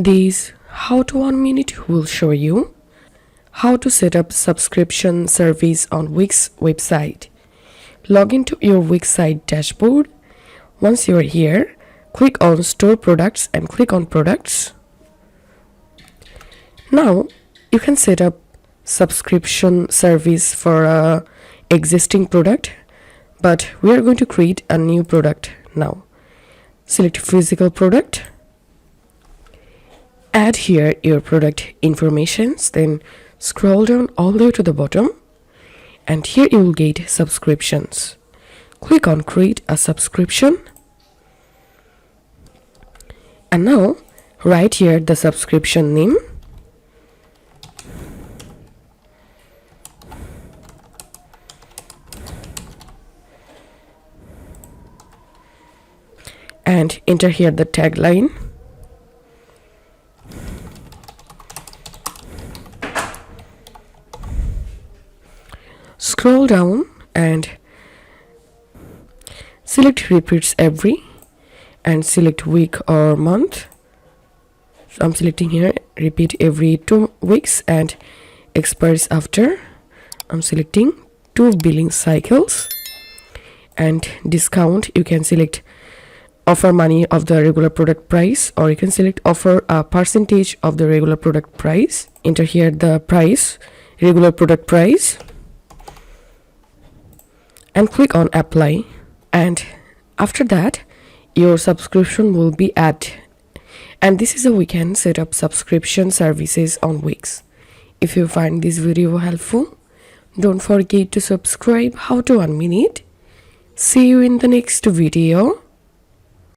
This how to 1 minute will show you how to set up subscription service on Wix website. Log into your Wix site dashboard. Once you are here, click on Store Products and click on Products. Now you can set up subscription service for a existing product, but we are going to create a new product now. Select physical product. Add here your product informations, then scroll down all the way to the bottom, and here you will get subscriptions. Click on create a subscription, and now write here the subscription name. And enter here the tagline. Scroll down and select repeats every and select week or month. So I'm selecting here repeat every 2 weeks and expires after. I'm selecting 2 billing cycles, and discount you can select offer money of the regular product price, or you can select offer a percentage of the regular product price. Enter here the price, regular product price, and click on apply, and after that your subscription will be added. And this is how we can set up subscription services on Wix. If you find this video helpful, don't forget to subscribe. How to 1 minute. See you in the next video.